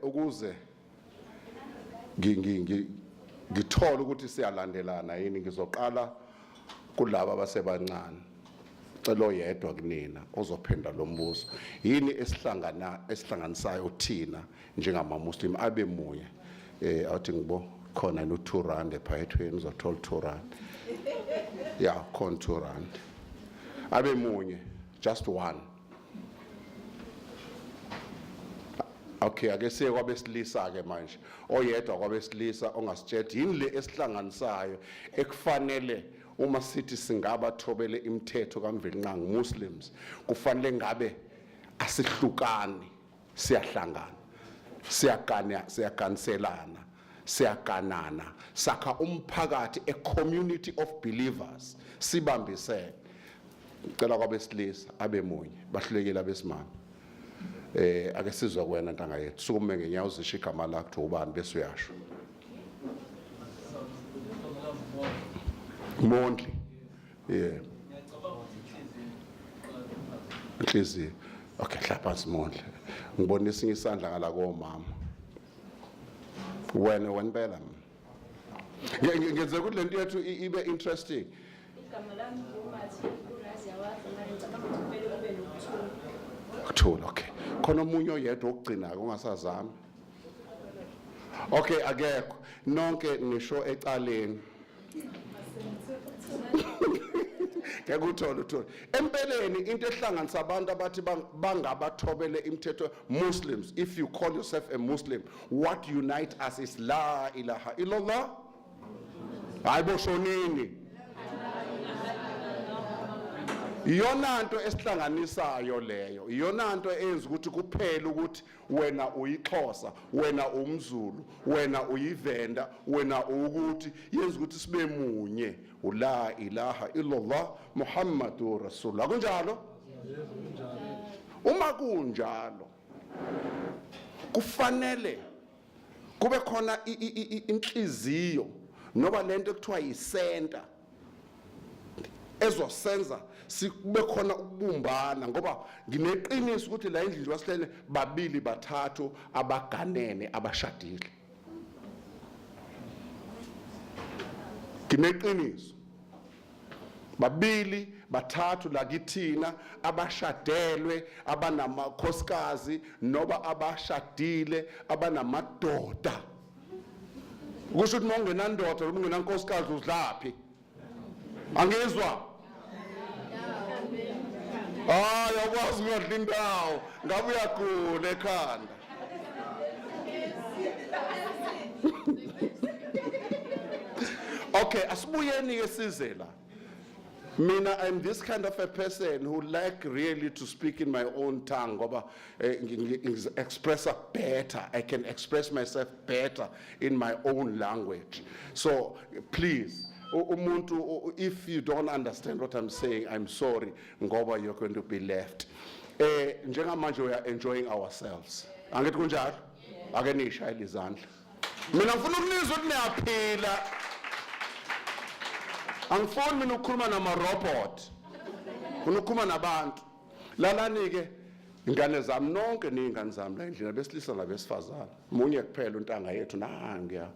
ukuze ngithola ukuthi siyalandelana yini ngizoqala kulabo abasebancane cela oyedwa kunina ozophendula lo mbuzo yini esihlanganisayo thina njengama muslim abe munye awuthi ngibo khona no 2 rand ephayethweni uzothola 2 rand yeah khona 2 rand abe munye just one. Okay, ake siye kwabesilisa ke manje oyedwa kwabesilisa ongasitshela yini le esihlanganisayo ekufanele uma sithi singabathobele imithetho kaMvelinqangi Muslims kufanele ngabe asihlukani siyahlangana siyaganiselana siyaganana sakha umphakathi a community of believers sibambisene ngicela kwabesilisa abe munye bahlulekile abesimame ake sizwa kwena ntanga yethu sukume ngenyawo uzisho igama lakho ubani bese uyasho Mondli yeah inhliziyo okay hlapha Mondli ngibona isinye isandla ngala komama wena phela ngenze ukuthi lento yethu ibe interesting igama lami umathi ulazi yawazi ngicela kumele ube nokuthula okay khona omunye oyedwa okugcina ongasazami okay akekho nonke nisho ecaleni ngekuthola empeleni into ehlanganisa abantu abathi bangabathobele imithetho Muslims. If you call yourself a Muslim, what unite us is la ilaha illallah ayiboshonini iyona nto esihlanganisayo leyo iyona nto eyenza ukuthi kuphela ukuthi wena uyixhosa wena umZulu wena uyivenda wena ukuthi yenza ukuthi sibe munye la ilaha illallah muhammadur rasulullah kunjalo uma kunjalo kufanele kube khona inhliziyo noba lento ekuthiwa yisenta ezosenza sikube khona ukubumbana ngoba ngineqiniso ukuthi la endlini wasihlele babili bathathu abaganene abashadile ngineqiniso babili bathathu la kithina abashadelwe abanamakhosikazi noba abashadile abanamadoda kusho ukuthi mongenandoda noma ungenankosikazi uzilaphi angizwa yakwazi ngodla indawo ngabe uyagula ekhanda okay asibuyeni ke size la mina I'm this kind of a person who like really to speak in my own tongue ngoba express better I can express myself better in my own language so please umuntu if you don't understand what I'm saying I'm sorry ngoba you're going to be left njengamanje we are enjoying ourselves angithi kunjalo ake nishayile izandla mina ngifuna ukunizwa ukuthi niyaphila angifuni mina ukukhuluma nama robot ngifuna ukukhuluma nabantu lalani ke ingane zami nonke ningane zami la endlini besilisa nabesifazana munye kuphela untanga yethu nangiya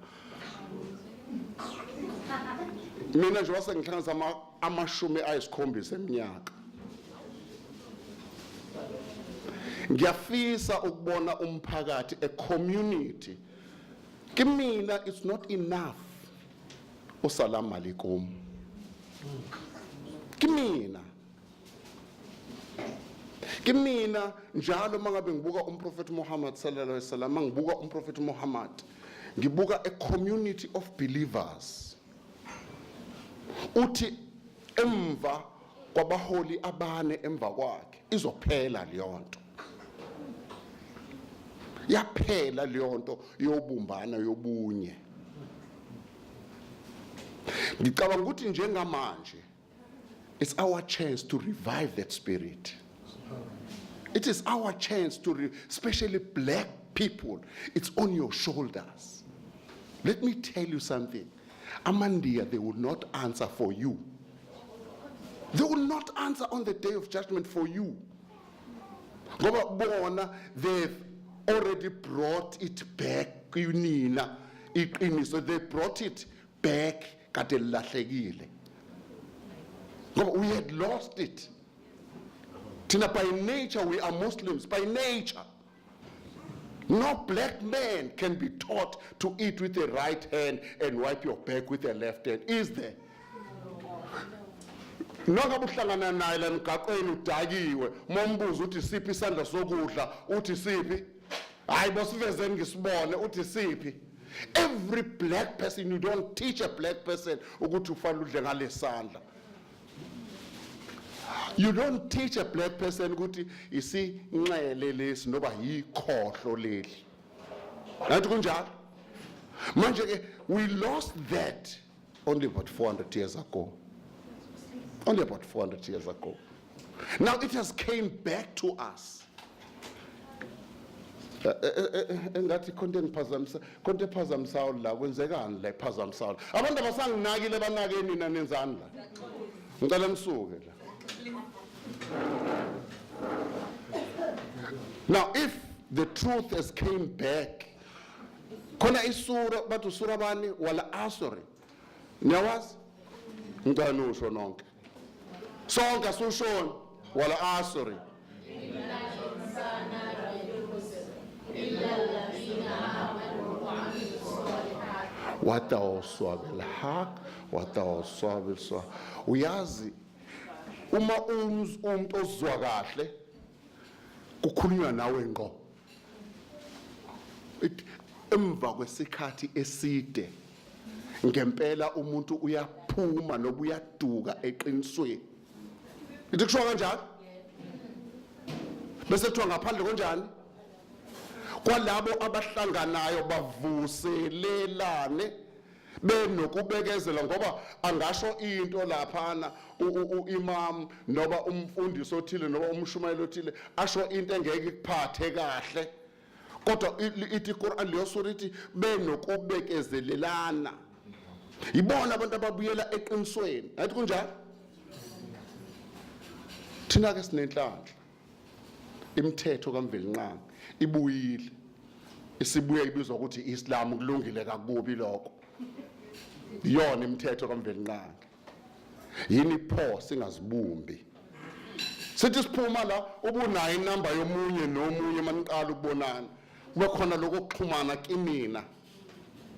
mina nje wasengihlanganisa amashumi ayisikhombisa eminyaka ngiyafisa ukubona umphakathi a community kimina it's not enough usalam alaikum kimina njalo mangabe ngibuka umprofeti Muhammad sallallahu alaihi wasallam mangibuka umprofeti Muhammad ngibuka a community of believers uthi emva kwabaholi abane emva kwakhe izophela leyonto yaphela leyonto yobumbana yobunye ngicabanga ukuthi njengamanje it's our chance to revive that spirit. It is our chance to especially black people, it's on your shoulders. Let me tell you something. Amandia, they will not answer for you. They will not answer on the day of judgment for you. They've already brought it back kunina iqiniso. They brought it back kade lahlekile. We had lost it. Tina, by nature we are Muslims, by nature. No black man can be taught to eat with the right hand and wipe your back with the left hand. Is there? Nongabe uhlangana naye la emgaqweni udakiwe, mombuza uthi siphi isandla sokudla, uthi siphi? Hayi bosivezeni ngisibone uthi siphi? Every black person, you don't teach a black person ukuthi ufanele udle ngalesandla. You don't teach a black person ukuthi isi nxele lesi noba yikhohlo leli. Nathi kunjalo. Manje ke we lost that only about 400 years ago. Only about 400 years ago. Now it has came back to us. Engathi konke phazamisa la kwenzekani la phazamisa. Abantu abasanginakile banake nina nenzani la. Ngicela nisuke la. Now if the truth has came back, khona isura bathu sura bani wala asori. Niyawazi? Ngicela usho nonke. Sonke sushona wala asori. Watawaswabil haq, watawaswabil swa. Uyazi uma umuntu ozwa kahle kukhulunywa nawe ngqo. Emva kwesikhathi eside ngempela umuntu uyaphuma nobuyaduka eqinisweni. Ithi kusho kanjani? Bese kuthiwa ngaphandle konjani? Kwalabo abahlanganayo bavuselelane benokubekezela ngoba angasho into laphana uimam noba umfundisi othile noba umshumayeli othile asho into engeke ikuphathe kahle. Kodwa ithi iQuran leyo sura ithi benokubekezelelana. Yibona abantu ababuyela eqinisweni. Ayithi kunjani? Thina ke sinenhlanhla. Imithetho kaMvelinqangi ibuyile. Isibuye ibizwa ukuthi iIslam kulungile kakubi lokho. Yona imithetho kaMvelinqangi. Yini pho singazibumbi. Sithi siphuma la ubunayo inamba yomunye nomunye maniqala ukubonana. Kube khona lokuxhumana kinina.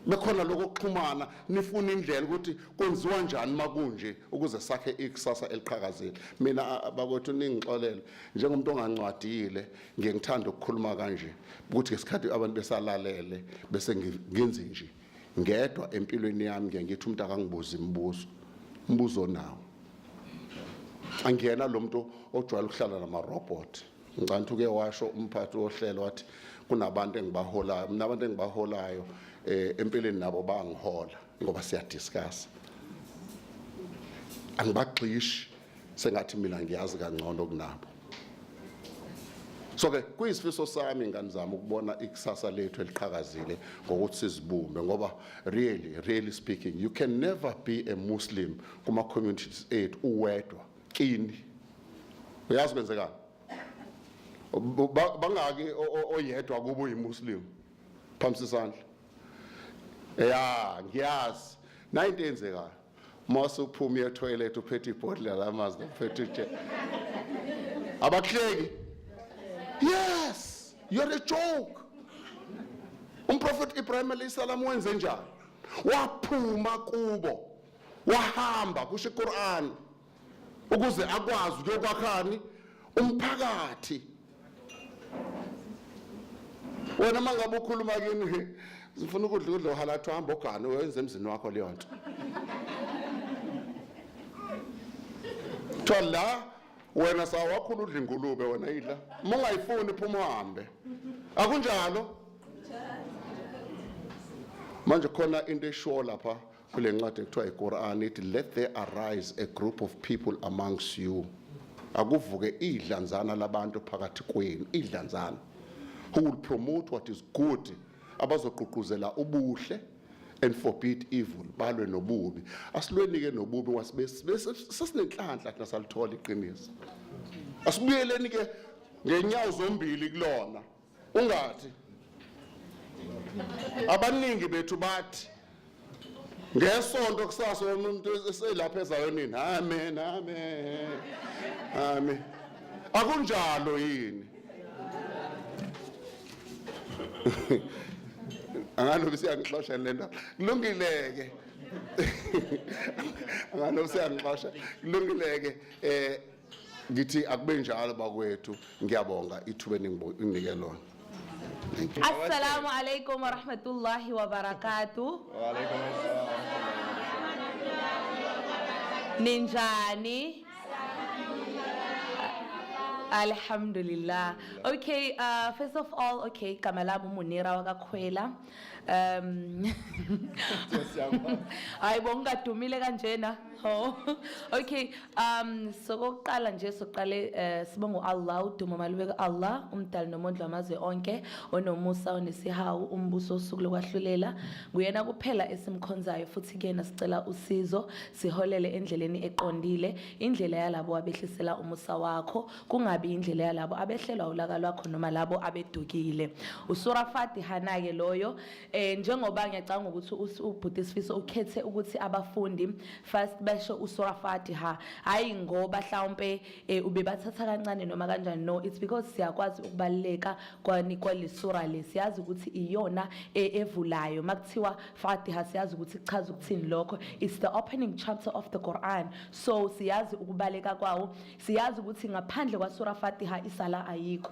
Bekhona lokuxhumana nifuna indlela ukuthi kwenziwa kanjani makunje ukuze sakhe ikusasa eliqhakazile. Mina abakwethu ningixolele njengomuntu ongancwadile ngiyengithanda ukukhuluma kanje ukuthi ngesikhathi abantu besalalele bese ngenze nje ngedwa empilweni yami ngithi umuntu akangibuza imibuzo nawo. Angiyena lo muntu ojwayele ukuhlala nama-robot. Ngicela uke washo umphathi wohlelo wathi kunabantu engibaholayo, mina abantu engibaholayo empilweni nabo bangihola ngoba siyadiscuss. Angibagxishi sengathi mina ngiyazi kangcono kunabo. So ke kuyisifiso sami ngani zami ukubona ikusasa lethu eliqhakazile ngokuthi sizibumbe ngoba really speaking you can never be a Muslim kuma communities ethu uwedwa kini. Uyazi kwenzekani? Bangaki oyedwa kubo uyimuslim phambi sisandla. Ya ngiyazi na into enzekayo mase uphuma etoilet uphethe ibhodlela lamanzi uphethe nje abahleki. Yes, you're a joke. Prophet Ibrahim alayhi salam wenze njani? Waphuma kubo wahamba kusho iQuran ukuze akwazi ukuyokwakhani umphakathi. Wena mangabe ukhuluma kini sifuna ukudla uhalathi hamba ogana wenze emzini wakho leyo nto. Thola wena sawakhulu udla ingulube wena idla. Mungayifuni phuma uhambe. Akunjalo? Manje khona into esho lapha kule ncwadi ekuthiwa iQuran ithi let there arise a group of people amongst you. Akuvuke idlanzana labantu phakathi kwenu, idlanzana. Who will promote what is good, abazoqhuquzela ubuhle and forbid evil, balwe nobubi. Asilweni ke nobubi wasesinenhlanhla thina salithola iqiniso. Asibuyeleni ke ngenyawo zombili kulona. Ungathi abaningi bethu bathi ngesonto kusasa umuntu eselapha ezayonini amen amen amen akunjalo yini angano bisiyangixosha lento kulungileke angano bisiyangixosha kulungileke ngithi akube njalo bakwethu ngiyabonga ithuba ninginike lona. Assalamu alaikum wa rahmatullahi wa barakatuh. Wa alaikum assalam. Ninjani? Alhamdulillah. Okay, first of all, okay, Kamalamu Munira wakakhwela. Ayibonga dumile kanjena. Okay, so kokuqala nje soqale sibonga Allah udumo malubeka Allah umdali nomondla amazwe onke onomusa onesihawu umbuso osuku lokwahlulela kuyena kuphela esimkhonzayo futhi kuyena sicela usizo siholele endleleni eqondile indlela yalabo abehlisela umusa wakho kungabi indlela yalabo abehlelwa ulaka lwakho noma labo abedukile usura Fatiha nake loyo njengoba ngiyacanga ukuthi ubhuti sifiso ukhethe ukuthi abafundi first basho usura Fatiha hayi ngoba mhlawumbe ube bathatha kancane noma kanjani no it's because siyakwazi ukubaleka kwalisura lesiyazi ukuthi iyona evulayo makuthiwa Fatiha siyazi ukuthi chaza ukuthini lokho it's the opening chapter of the Quran so siyazi ukubaleka kwawo siyazi ukuthi ngaphandle kwa sura Fatiha isala ayikho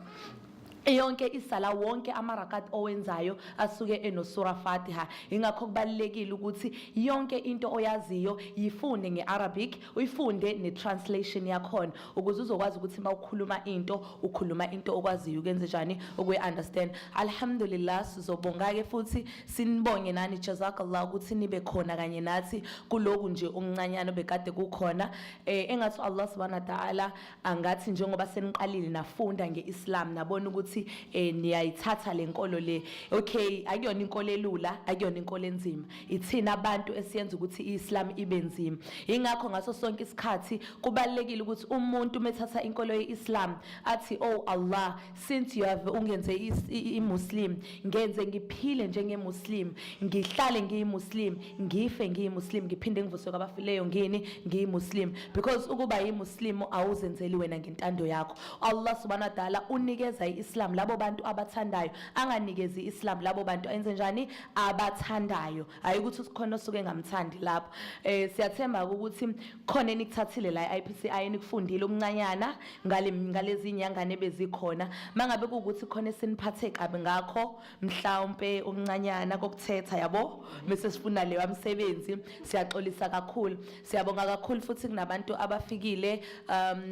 yonke isala wonke amarakat owenzayo asuke enosura Fatiha ingakho kubalekile ukuthi yonke into oyaziyo yifunde ngeArabic uyifunde netranslation yakhona ukuze uzokwazi ukuthi mawukhuluma into ukhuluma into okwaziyo ukwenze njani ukwe-understand alhamdulillah sizobonga ke futhi sinibonge nani jazakallah ukuthi nibe khona kanye nathi kuloku nje okuncanyana bekade kukhona engathi Allah subhanahu wa ta'ala angathi njengoba seniqalile nafunda ngeIslam nabona ukuthi niyayithatha lenkolo le okay akuyona inkolo elula akuyona inkolo enzima ithina abantu esiyenza ukuthi iIslam ibe nzima ingakho ngaso sonke isikhathi kubalekile ukuthi umuntu methatha inkolo yeIslam athi oh Allah since you have ungenze iMuslim ngenze ngiphile njengeMuslim ngihlale ngiyiMuslim ngife ngiyiMuslim ngiphinde ngivuswe kwabafileyo ngiyiMuslim because ukuba yiMuslim awuzenzeli wena ngentando yakho Allah subhanahu wa ta'ala unikeza iIslam labo bantu abathandayo anganikezi iIslam labo bantu enze njani abathandayo hayi ukuthi usikhona osuke ngamthandi lapho siyathemba ukuthi khona enikuthathile la IPCI nikufundile okuncanyana ngalezi inyangane bezikhona mangabe ukuthi khona esiniphathe kabi ngakho mhlawumbe okuncanyana kokuthetha yabo bese sifuna leyo umsebenzi siyaxolisa kakhulu siyabonga kakhulu futhi kunabantu abafikile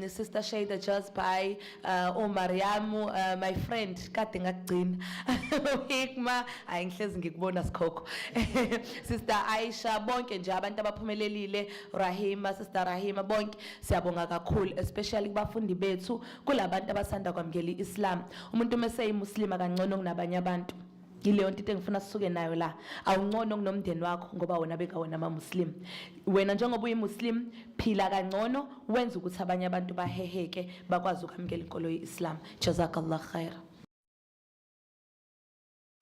sister Shayda Jazbai Mariamu my friend kade ngakugcina Hikma ayingihlezi ngikubona sikhokho sister Aisha bonke nje abantu abaphumelelile Rahima sister Rahima bonke siyabonga kakhulu especially kubafundi bethu kulabantu abasanda kwamukela iIslam umuntu mase yimuslim akangcono kunabanye abantu ileyo nto engifuna sisuke nayo la awungcono kunomndeni wakho ngoba wona bekawona amamuslim wena njengoba uyimuslim phila kangcono wenza ukuthi abanye abantu baheheke bakwazi ukwamukela inkolo yeIslam jazakallah khair.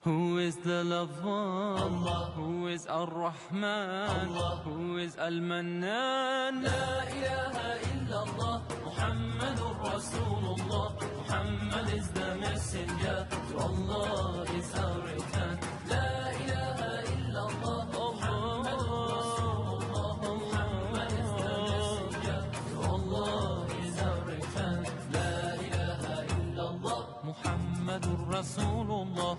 Who is the lover? Allah. Who is Ar-Rahman? Allah. Who is Al-Mannan? La ilaha illallah. Muhammadur Rasulullah. Muhammad is the messenger. To Allah is our return. La ilaha illallah. Muhammadur Rasulullah. Muhammad is the messenger. To Allah is our return. La ilaha illallah. Muhammadur Rasulullah.